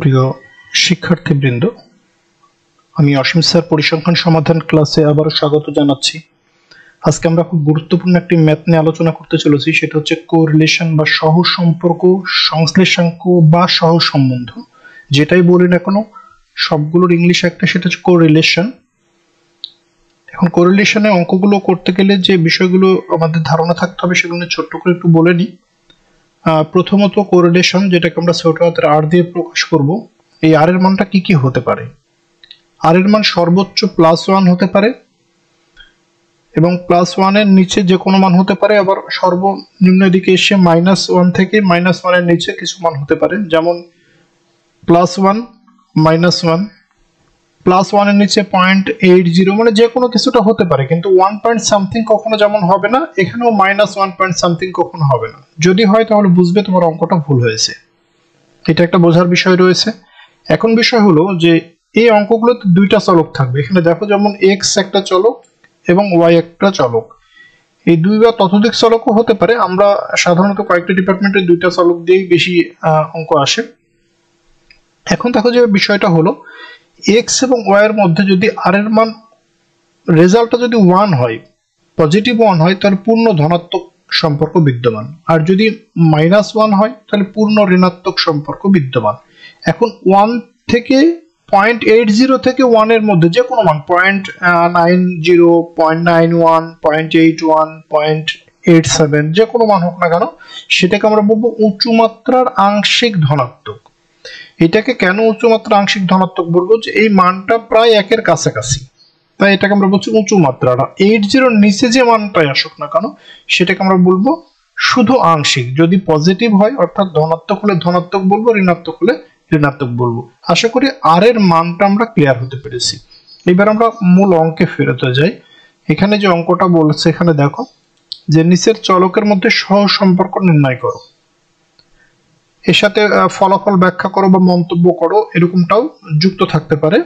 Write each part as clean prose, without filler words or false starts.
প্রিয় শিক্ষার্থীবৃন্দ, আমি অসীম স্যার পরিসংখ্যান সমাধান ক্লাসে আবারও স্বাগত জানাচ্ছি। আজকে আমরা খুব গুরুত্বপূর্ণ একটি ম্যাথ নিয়ে আলোচনা করতে চলেছি, সেটা হচ্ছে কোরিলেশন বা সহসম্পর্ক, সংশ্লেষাঙ্ক বা সহসম্বন্ধ, যেটাই বলি না কেন সবগুলোর ইংলিশ একটা, সেটা হচ্ছে কোরিলেশন। এখন কোরিলেশনে অঙ্কগুলো করতে গেলে যে বিষয়গুলো আমাদের ধারণা থাকতে হবে সেগুলো ছোট্ট করে একটু বলে নিই। প্রথমত কোরিলেশন, যেটাকে আমরা ছোট হাতের আর দিয়ে প্রকাশ করব। এই আর এর মানটা কি কি হতে পারে? আর এর মান সর্বোচ্চ +1 হতে পারে এবং +1 এর নিচে যে কোনো মান হতে পারে, আবার সর্বনিম্ন দিকে এসে -1 থেকে -1 এর নিচে কিছু মান হতে পারে, যেমন +1 -1 +1 এর নিচে 0.80, মানে যে কোনো কিছুটা হতে পারে, কিন্তু 1 পয়েন্ট সামথিং কখনো যেমন হবে না, এখানেও -1 পয়েন্ট সামথিং কখনো হবে না। যদি হয় তাহলে বুঝবে তোমার অঙ্কটা ভুল হয়েছে, এটা একটা বোঝার বিষয় রয়েছে। এখন বিষয় হলো যে এই অঙ্কগুলোতে দুইটা চলক থাকবে। এখানে দেখো, যেমন x একটা চলক এবং y একটা চলক, এই দুই বা ততোধিক চলকও হতে পারে। আমরা সাধারণত কয়েকটা ডিপার্টমেন্টে দুইটা চলক দিয়েই বেশি অঙ্ক আসে। এখন দেখো যে বিষয়টা হলো, x এবং y এর মধ্যে যদি r এর মান রেজাল্টটা যদি 1 হয়, পজিটিভ 1 হয়, তাহলে পূর্ণ ধনাত্মক সম্পর্ক বিদ্যমান, আর যদি -1 হয় তাহলে পূর্ণ ঋণাত্মক সম্পর্ক বিদ্যমান। এখন 1 থেকে 0.80 থেকে 1 এর মধ্যে যে কোনো মান 0.90, 0.91, 0.81, 0.87 যে কোনো মান হোক না কেন, সেটাকে আমরা বলবো উঁচু মাত্রার আংশিক ধনাত্মক। এটাকে কেন উচ্চ মাত্রা আংশিক ধনাত্মক বলবো? যে এই মানটা প্রায় 1 এর কাছাকাছি, তাই এটাকে আমরা বলছি উঁচু মাত্রাটা। 80 নিচে যে মানটাই আসুক না কেন, সেটাকে আমরা বলবো শুধু আংশিক। যদি পজিটিভ হয়, অর্থাৎ ধনাত্মক হলে ধনাত্মক বলবো, ঋণাত্মক হলে ঋণাত্মক বলবো। আশা করি আর এর মানটা আমরা ক্লিয়ার হতে পেরেছি। এবার আমরা মূল অঙ্কে ফেরত যাই। এখানে যে অঙ্কটা বলছে, এখানে দেখো যে নিচের চলকের মধ্যে সহসম্পর্ক নির্ণয় করো, এর সাথে ফলাফল ব্যাখ্যা করো বা মন্তব্য করো, এরকমটাও যুক্ত থাকতে পারে।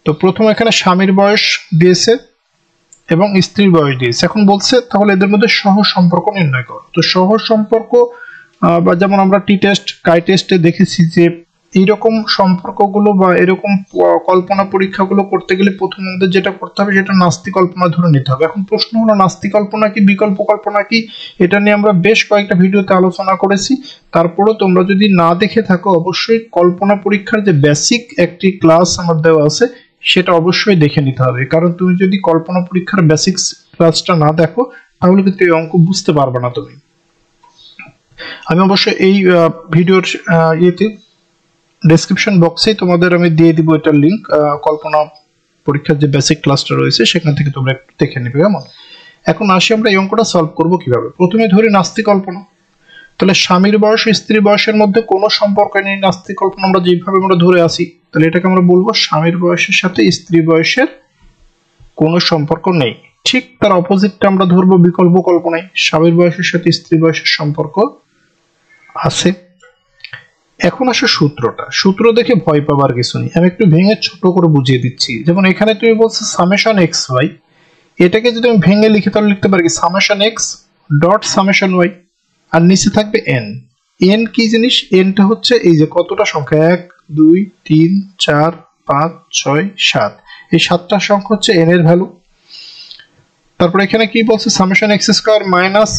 তো প্রথমে এখানে স্বামীর বয়স দিয়েছে এবং স্ত্রীর বয়স দিয়েছে। এখন বলছে তাহলে এদের মধ্যে সহসম্পর্ক নির্ণয় করো। তো সহসম্পর্ক বা যেমন আমরা টি টেস্ট, কাই টেস্টে দেখেছি যে এইরকম সম্পর্কগুলো বা এরকম কল্পনা পরীক্ষাগুলো করতে গেলে প্রথম আমাদের যেটা করতে হবে, সেটা নাস্তি কল্পনা ধরে নিতে হবে। এখন প্রশ্ন হলো, নাস্তি কল্পনা কি, বিকল্প কল্পনা কি? এটা নিয়ে আমরা বেশ কয়েকটা ভিডিওতে আলোচনা করেছি। তারপরেও তোমরা যদি না দেখে থাকো, অবশ্যই কল্পনা পরীক্ষার যে বেসিক একটি ক্লাস আমার দেওয়া আছে, সেটা অবশ্যই দেখে নিতে হবে। কারণ তুমি যদি কল্পনা পরীক্ষার বেসিক্স ক্লাসটা না দেখো, তাহলে কিন্তু এই অঙ্ক বুঝতে পারবে না তুমি। আমি অবশ্যই এই ভিডিওর ডেসক্রিপশন বক্সে তোমাদের আমি দিয়ে দিব এটার লিংক। কল্পনা পরীক্ষার যে বেসিক ক্লাসটা রয়েছে, সেখান থেকে তোমরা একটু দেখে নেবে। কেমন? এখন আসি আমরা এই অঙ্কটা সলভ করব কিভাবে। প্রথমে ধরি নাস্তি কল্পনা। তাহলে স্বামীর বয়স স্ত্রীর বয়সের মধ্যে কোনো সম্পর্ক নেই, নাস্তি কল্পনা আমরা যেভাবে আমরা ধরে আসি, তাহলে এটাকে আমরা বলবো স্বামীর বয়সের সাথে স্ত্রী বয়সের কোনো সম্পর্ক নেই। ঠিক তার অপোজিটটা আমরা ধরবো বিকল্প কল্পনায়, স্বামীর বয়সের সাথে স্ত্রী বয়সের সম্পর্ক আছে। এখন আসে সূত্রটা। সূত্র দেখে ভয় পাবার কিছু নেই, আমি একটু ভেঙে ছোট করে বুঝিয়ে দিচ্ছি। যেমন এখানে তুমি বলছো সামেশন এক্স ওয়াই, এটাকে যদি আমি ভেঙে লিখি তাহলে লিখতে পারি কি, summation x dot summation y, আর নিচে থাকবে এন। এন কি জিনিস? এনটা হচ্ছে এই যে কতটা সংখ্যা, 1 2 3 4 5 6 7, এই 7টা সংখ্যা হচ্ছে এন এর ভ্যালু। তারপর এখানে কি বলছে, summation x square minus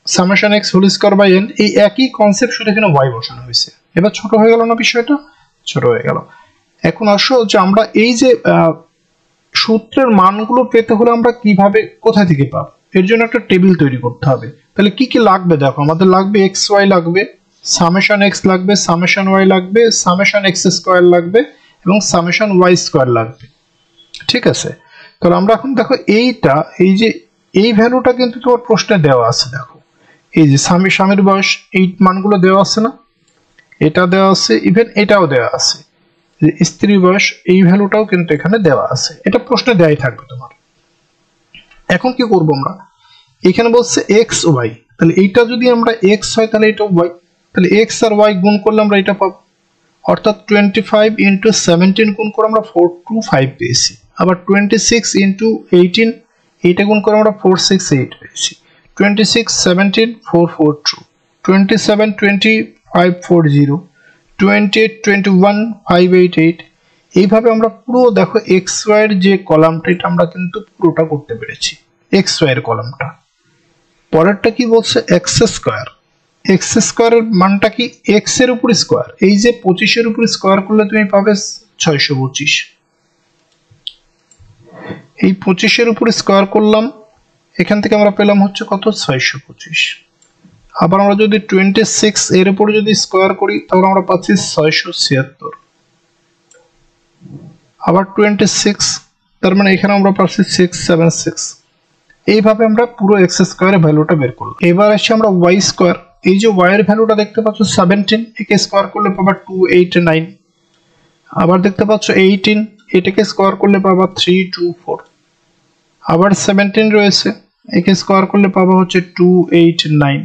summation x whole square by n, এই একই কনসেপ্ট, শুধু এখানে ওয়াই বসানো হয়েছে। এবার ছোট হয়ে গেল না বিষয়টা? ছোট হয়ে গেল। এখন আসো যে আমরা এই যে সূত্রের মানগুলো পেতে হলে আমরা কিভাবে, কোথায় থেকে পাবো, এর জন্য একটা টেবিল তৈরি করতে হবে। তাহলে কি কি লাগবে দেখো, আমাদের লাগবে এক্স ওয়াই লাগবে, সামেশন এক্স লাগবে, সামেশন ওয়াই লাগবে, সামেশন এক্স স্কয়ার লাগবে এবং সামেশন ওয়াই স্কয়ার লাগবে। ঠিক আছে? তাহলে আমরা এখন দেখো এইটা, এই যে এই ভ্যালুটা কিন্তু তোমার প্রশ্নে দেওয়া আছে। দেখো এই যে স্বামীর বয়স, এই মানগুলো দেওয়া আছে না, এটা দেওয়া আছে, ইভেন এটাও দেওয়া আছে। যে স্ত্রী বয়স, এই ভ্যালুটাও কিন্তু এখানে দেওয়া আছে, এটা প্রশ্নে দেওয়াই থাকবে তোমার। এখন কি করব আমরা, এখানে বলছে এক্স ওয়াই, তাহলে এইটা যদি আমরা এক্স হয় তাহলে এটা ওয়াই, তাহলে এক্স আর ওয়াই গুণ করলে আমরা এটা পাবো, অর্থাৎ 25 × 17 গুণ করে আমরা 425 পেয়েছি। আবার 26 × 18, এইটা গুণ করে আমরা 468 পেয়েছি। 26 17 442, 27 20 540, 28, 21, 588 এইভাবে আমরা পুরো দেখো এক্স ওয়াই এর যে কলামটা এটা আমরা কিন্তু পুরোটা করতে পেরেছি এক্স ওয়াই এর কলামটা। পরেরটা কি বলছে এক্স স্কয়ার। এক্স স্কয়ারের মানটা কি এক্স এর উপর স্কয়ার, এই যে 25 এর উপর স্কয়ার করলে তুমি পাবে 625, এই 25 এর উপর স্কয়ার করলাম এখান থেকে আমরা পেলাম হচ্ছে কত 625। আবার আমরা যদি 26 এর উপর যদি স্কয়ার করি তাহলে আমরা পাচ্ছি 676, আবার 26 তার মানে এখানে আমরা পাচ্ছি 676। এইভাবে আমরা পুরো এক্স স্কয়ারের ভ্যালুটা বের করলাম। এবার আসি আমরা ওয়াই স্কয়ার। এই যে ওয়াই এর ভ্যালুটা দেখতে পাচ্ছ 17, একে স্কয়ার করলে পাবা 289। আবার দেখতে পাচ্ছ 18, এটাকে স্কয়ার করলে পাবা 324। আবার 17 রয়েছে, একে স্কয়ার করলে পাবা হচ্ছে 289।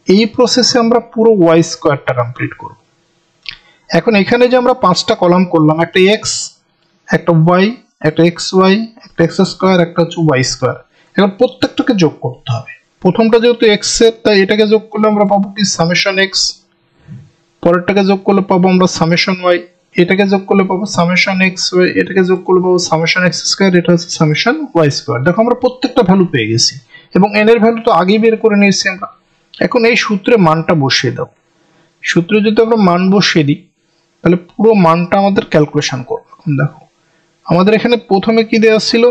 এই প্রসেসে আমরা পুরো ওয়াই স্কয়ারটা কমপ্লিট করব। এখন এখানে যে আমরা 5টা কলাম করলাম, একটা এক্স, একটা ওয়াই, একটা এক্স ওয়াই, একটা এক্স স্কয়ার, একটা হচ্ছে ওয়াই স্কয়ার। এখন প্রত্যেকটাকে যোগ করতে হবে। প্রথমটা যেহেতু এক্স এর তাই এটাকে যোগ করলে আমরা পাবো কি সামেশন এক্স, পরেরটাকে যোগ করলে পাবো আমরা সামেশন ওয়াই, এটাকে যোগ করলে পাবো সামেশন এক্স ওয়াই, এটাকে যোগ করলে পাবো সামেশন এক্স স্কয়ার, এটা হচ্ছে সামেশন ওয়াই স্কয়ার। দেখো আমরা প্রত্যেকটা ভ্যালু পেয়ে গেছি এবং এন এর ভ্যালু তো আগেই বের করে নিয়েছি আমরা। এখন এই সূত্রে মানটা বসিয়ে দাও। সূত্রে যদি আমরা মান বসিয়ে দিই তাহলে পুরো মানটা আমাদের ক্যালকুলেশন করব। এখন দেখো আমাদের এখানে প্রথমে কি দেওয়া ছিল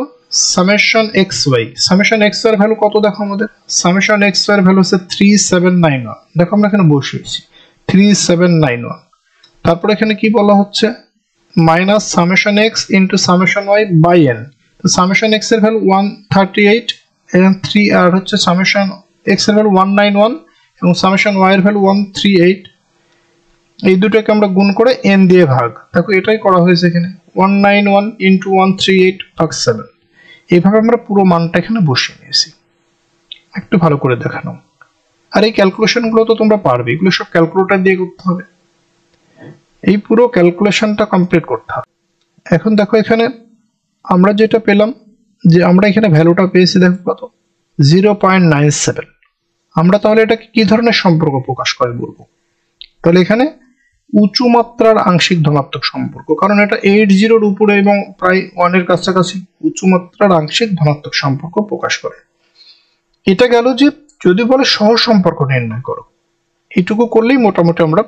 summation x y. Summation x এর ভ্যালু কত দেখো, আমাদের সামেশন এক্স এর ভ্যালু হচ্ছে 3791। দেখো আমরা এখানে বসিয়েছি 3791। তারপর এখানে কি বলা হচ্ছে minus summation x into summation y by n. তো সামেশন এক্স এর ভ্যালু 138 এবং 3 আর হচ্ছে সামেশন এক্স এর ভ্যালু 191 এবং সামেশন ওয়াই এর ভ্যালু 138। এই দুটোকে আমরা গুণ করে n দিয়ে ভাগ। দেখো এটাই করা হয়েছে এখানে 191 ইনটু 138 ভাগ 7। এইভাবে আমরা পুরো মানটা এখানে বসিয়ে নিয়েছি। একটু ভালো করে দেখানো। আর এই ক্যালকুলেশন গুলো তো তোমরা পারবে, এগুলো সব ক্যালকুলেটর দিয়ে করতে হবে। এই পুরো ক্যালকুলেশনটা কমপ্লিট করতে হবে। এখন দেখো এখানে আমরা যেটা পেলাম যে আমরা এখানে ভ্যালুটা পেয়েছি দেখো কত 0.97। আমরা তাহলে এটাকে কি ধরনের সম্পর্ক প্রকাশ করে বলবো, তাহলে এখানে উঁচু মাত্রার আংশিক ধনাত্মক সম্পর্ক, কারণ এটা 80 এর উপরে এবং প্রায় 1 এর কাছাকাছি উঁচু মাত্রার আংশিক ধনাত্মক সম্পর্ক প্রকাশ করে। এটা গেল যে যদি বলে সহজ সম্পর্ক নির্ণয় করো, এইটুকু করলেই মোটামুটি আমরা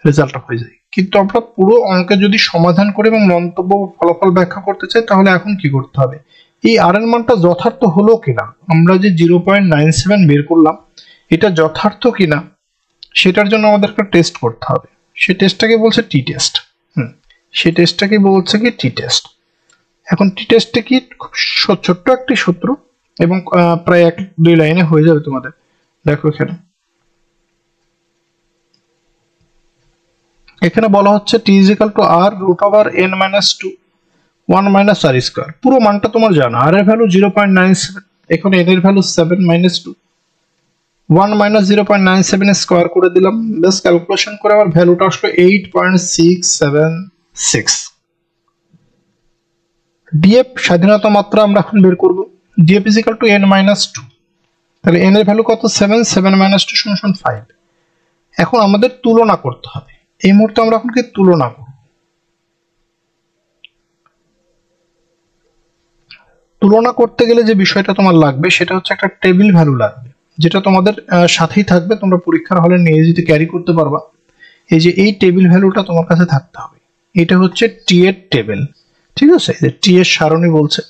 রেজাল্টটা হয়ে যায়। কিন্তু আমরা পুরো অঙ্কে যদি সমাধান করে এবং মন্তব্য ফলাফল ব্যাখ্যা করতে চাই তাহলে এখন কি করতে হবে, এই আর এর মানটা যথার্থ হলো কিনা, আমরা যে 0.97 বের করলাম এটা যথার্থ কিনা সেটার জন্য আমাদেরকে টেস্ট করতে হবে। সেই টেস্টটাকে বলছে টি টেস্ট। সেই টেস্টটাকে বলছে কি টি টেস্ট। এখন টি টেস্টে কি খুব ছোট্ট একটি সূত্র এবং প্রায় 1-2 লাইনে হয়ে যাবে তোমাদের। দেখো এখানে বলা হচ্ছে t is equal to r root over n minus 2 1 minus r square. পুরো মানটা তোমার জানা, আর এর ভ্যালু 0.97, এখানে n এর ভ্যালু 7 মাইনাস 2, 1 মাইনাস 0.97 স্কয়ার করে দিলাম। বেস ক্যালকুলেশন করে আমার ভ্যালুটা আসলো 8.676। ডিএফ স্বাধীনতা মাত্রা আমরা এখন বের করব। DF is equal two n minus 2, তাহলে n এর ভ্যালু কত 7, 7 মাইনাস 2 সমান 5। এখন আমাদের তুলনা করতে হবে। এই মুহূর্তে আমরা এখন কি তুলনা করব। তুলনা করতে গেলে যে বিষয়টা তোমার লাগবে সেটা হচ্ছে একটা টেবিল ভ্যালু লাগবে, যেটা তোমাদের সাথেই থাকবে, তোমরা পরীক্ষার হলে নিয়ে যেতে ক্যারি করতে পারবা। এই যে এই টেবিল ভ্যালুটা তোমার কাছে থাকতে হবে। এটা হচ্ছে টি এর টেবিল, ঠিক আছে, যে টি এর সারণী বলছে।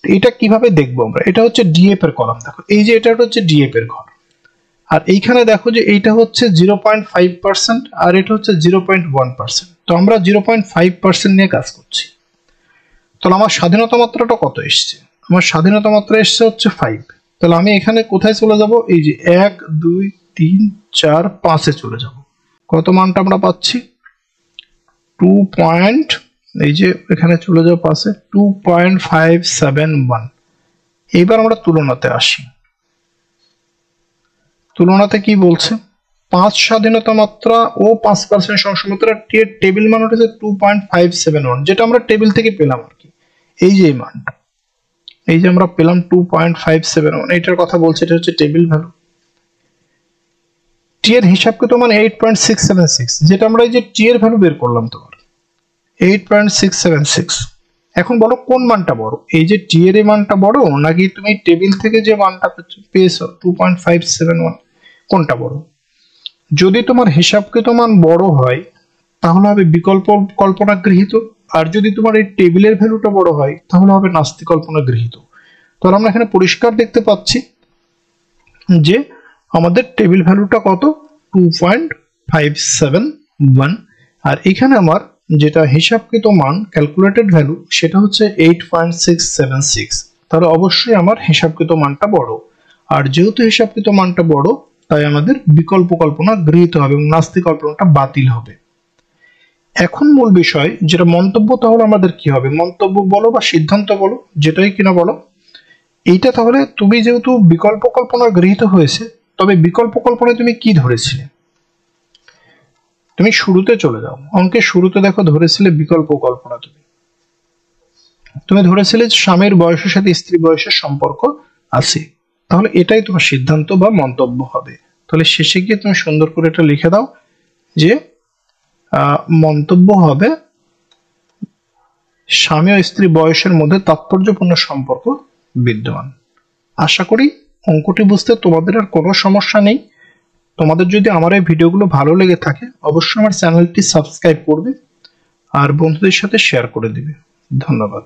এটা কিভাবে দেখবো আমরা, এটা হচ্ছে ডিএফ এর কলাম। দেখো এই যে এটা হচ্ছে ডিএফ এর ঘর, আর এইখানে দেখো যে এইটা হচ্ছে 0.5% আর এটা হচ্ছে 0.1%। তো আমরা 0.5% নিয়ে কাজ করছি। তাহলে আমার স্বাধীনতা মাত্রাটা কত এসছে, আমার স্বাধীনতা মাত্রা এসছে হচ্ছে 5। তাহলে আমি এখানে কোথায় চলে যাব, এই যে 1 2 3 4 5 এ চলে যাব। কত মানটা আমরা পাচ্ছি 2. এই যে এখানে চলে যাও পাশে 2.571। এইবার আমরা তুলনাতে আসি। তুলনাতে কি বলছে 5 স্বাধীনতা মাত্রা ও 5% সংসমাত্রা টি এর টেবিল মান হচ্ছে 2.571, যেটা আমরা টেবিল থেকে পেলাম আর কি। এই যে মানটা, এই যে আমরা পেলাম 2.571, এটার কথা বলছে, এটা হচ্ছে টেবিল ভ্যালু। টি এর হিসাবকৃত মান 8.676, যেটা আমরা এই যে টি এর ভ্যালু বের করলাম তোমার 8.676। এখন বলো কোন মানটা বড়, এই যে টি এর মানটা বড় নাকি তুমি টেবিল থেকে যে মানটা পেয়েছো 2.571 কোনটা বড়? যদি তোমার হিসাবকৃত মান বড় হয় তাহলে হবে বিকল্প কল্পনা গৃহীত, আর যদি তোমার এই টেবিলের ভ্যালুটা বড় হয় তাহলে হবে নাস্তি কল্পনা গৃহীত। তো আমরা এখানে পরিষ্কার দেখতে পাচ্ছি যে আমাদের টেবিল ভ্যালুটা কত 2.571, আর এখানে আমার যেটা হিসাবকৃত মান ক্যালকুলেটেড ভ্যালু সেটা হচ্ছে 8.676। তাহলে অবশ্যই আমার হিসাবকৃত মানটা বড়, আর যেহেতু হিসাবকৃত মানটা বড় তাই আমাদের বিকল্প কল্পনা গৃহীত হবে এবং নাস্তি কল্পনাটা বাতিল হবে। এখন মূল বিষয় যেটা মন্তব্য, তাহলে আমাদের কি হবে? মন্তব্য বলো বা সিদ্ধান্ত বলো, যেটাই কিনা বলো। এইটা তাহলে তুমি যেহেতু বিকল্প কল্পনা গৃহীত হয়েছে, তবে বিকল্প কল্পনায় তুমি কি ধরেছিলে? তুমি শুরুতে চলে যাও, অঙ্কের শুরুতে দেখো ধরেছিলে বিকল্প কল্পনা। তুমি ধরেছিলে স্বামীর বয়সের সাথে স্ত্রী বয়সের সম্পর্ক আছে, তাহলে এটাই তোমার সিদ্ধান্ত বা মন্তব্য হবে। তাহলে শেষে গিয়ে তুমি সুন্দর করে এটা লিখে দাও যে মন্তব্য হবে স্বামী ও স্ত্রী বয়সের মধ্যে তাৎপর্যপূর্ণ সম্পর্ক বিদ্যমান। আশা করি অঙ্কটি বুঝতে তোমাদের আর কোনো সমস্যা নেই। তোমাদের যদি আমার এই ভিডিওগুলো ভালো লেগে থাকে অবশ্যই আমার চ্যানেলটি সাবস্ক্রাইব করবে আর বন্ধুদের সাথে শেয়ার করে দিবে। ধন্যবাদ।